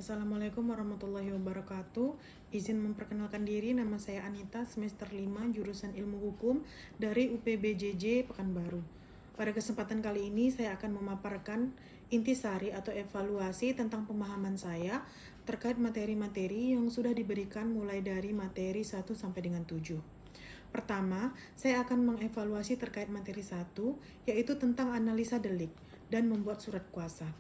Assalamualaikum warahmatullahi wabarakatuh. Izin memperkenalkan diri, nama saya Anita, semester 5, jurusan Ilmu Hukum dari UPBJJ Pekanbaru. Pada kesempatan kali ini saya akan memaparkan intisari atau evaluasi tentang pemahaman saya terkait materi-materi yang sudah diberikan mulai dari materi 1 sampai dengan 7. Pertama, saya akan mengevaluasi terkait materi 1, yaitu tentang analisa delik dan membuat surat kuasa.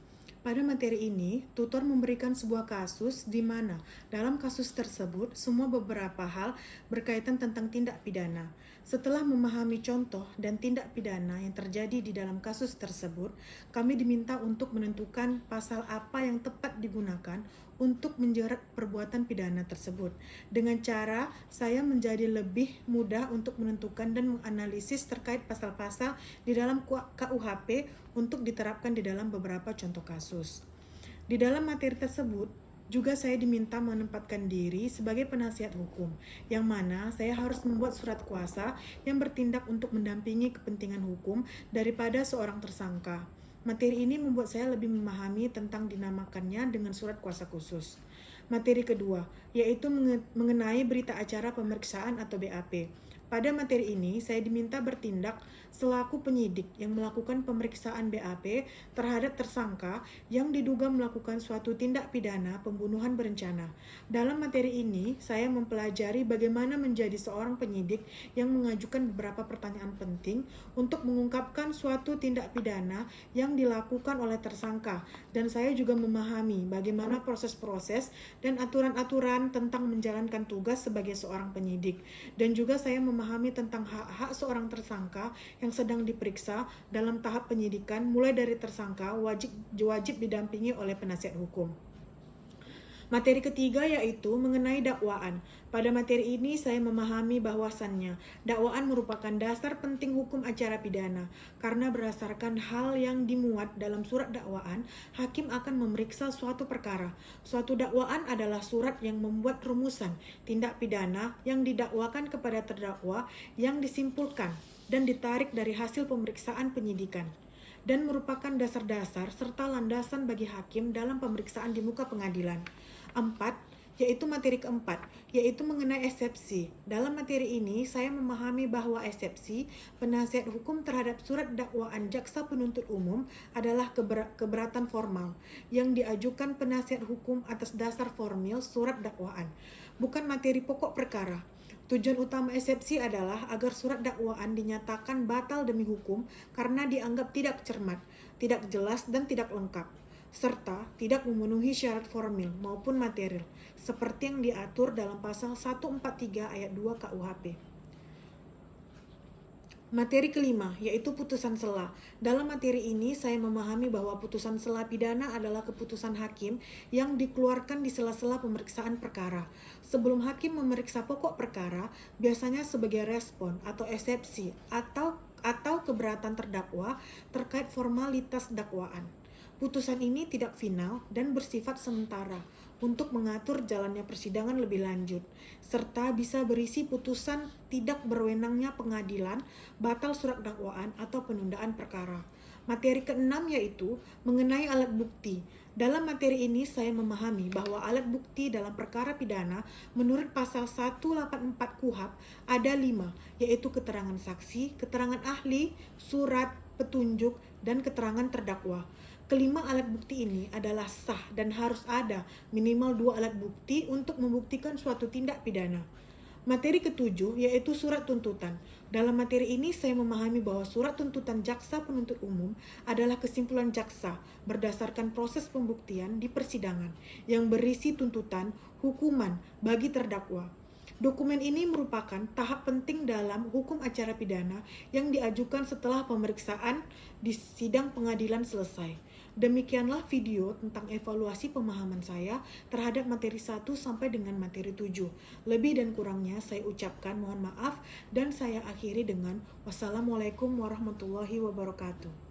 Pada materi ini, tutor memberikan sebuah kasus di mana dalam kasus tersebut semua beberapa hal berkaitan tentang tindak pidana. Setelah memahami contoh dan tindak pidana yang terjadi di dalam kasus tersebut, kami diminta untuk menentukan pasal apa yang tepat digunakan untuk menjerat perbuatan pidana tersebut. Dengan cara saya menjadi lebih mudah untuk menentukan dan menganalisis terkait pasal-pasal di dalam KUHP untuk diterapkan di dalam beberapa contoh kasus. Di dalam materi tersebut, juga saya diminta menempatkan diri sebagai penasihat hukum, yang mana saya harus membuat surat kuasa yang bertindak untuk mendampingi kepentingan hukum daripada seorang tersangka. Materi ini membuat saya lebih memahami tentang dinamakannya dengan surat kuasa khusus. Materi kedua, yaitu mengenai berita acara pemeriksaan atau BAP. Pada materi ini, saya diminta bertindak selaku penyidik yang melakukan pemeriksaan BAP terhadap tersangka yang diduga melakukan suatu tindak pidana pembunuhan berencana. Dalam materi ini, saya mempelajari bagaimana menjadi seorang penyidik yang mengajukan beberapa pertanyaan penting untuk mengungkapkan suatu tindak pidana yang dilakukan oleh tersangka. Dan saya juga memahami bagaimana proses-proses dan aturan-aturan tentang menjalankan tugas sebagai seorang penyidik. Dan juga saya memahami tentang hak-hak seorang tersangka yang sedang diperiksa dalam tahap penyidikan, mulai dari tersangka wajib didampingi oleh penasihat hukum. Materi ketiga yaitu mengenai dakwaan. Pada materi ini saya memahami bahwasannya dakwaan merupakan dasar penting hukum acara pidana, karena berdasarkan hal yang dimuat dalam surat dakwaan, hakim akan memeriksa suatu perkara. Suatu dakwaan adalah surat yang membuat rumusan tindak pidana yang didakwakan kepada terdakwa yang disimpulkan dan ditarik dari hasil pemeriksaan penyidikan, dan merupakan dasar-dasar serta landasan bagi hakim dalam pemeriksaan di muka pengadilan. 4. Yaitu materi keempat, yaitu mengenai eksepsi. Dalam materi ini, saya memahami bahwa eksepsi penasihat hukum terhadap surat dakwaan jaksa penuntut umum adalah keberatan formal yang diajukan penasihat hukum atas dasar formil surat dakwaan, bukan materi pokok perkara. Tujuan utama eksepsi adalah agar surat dakwaan dinyatakan batal demi hukum karena dianggap tidak cermat, tidak jelas, dan tidak lengkap, serta tidak memenuhi syarat formil maupun material, seperti yang diatur dalam pasal 143 ayat 2 KUHP. Materi kelima, yaitu putusan sela. Dalam materi ini, saya memahami bahwa putusan sela pidana adalah keputusan hakim yang dikeluarkan di sela-sela pemeriksaan perkara. Sebelum hakim memeriksa pokok perkara, biasanya sebagai respon atau eksepsi atau keberatan terdakwa terkait formalitas dakwaan. Putusan ini tidak final dan bersifat sementara untuk mengatur jalannya persidangan lebih lanjut, serta bisa berisi putusan tidak berwenangnya pengadilan, batal surat dakwaan, atau penundaan perkara. Materi keenam yaitu mengenai alat bukti. Dalam materi ini saya memahami bahwa alat bukti dalam perkara pidana menurut pasal 184 KUHP ada 5, yaitu keterangan saksi, keterangan ahli, surat, petunjuk, dan keterangan terdakwa. Kelima alat bukti ini adalah sah dan harus ada minimal 2 alat bukti untuk membuktikan suatu tindak pidana. Materi ketujuh yaitu surat tuntutan. Dalam materi ini saya memahami bahwa surat tuntutan jaksa penuntut umum adalah kesimpulan jaksa berdasarkan proses pembuktian di persidangan yang berisi tuntutan hukuman bagi terdakwa. Dokumen ini merupakan tahap penting dalam hukum acara pidana yang diajukan setelah pemeriksaan di sidang pengadilan selesai. Demikianlah video tentang evaluasi pemahaman saya terhadap materi 1 sampai dengan materi 7. Lebih dan kurangnya saya ucapkan mohon maaf dan saya akhiri dengan wassalamualaikum warahmatullahi wabarakatuh.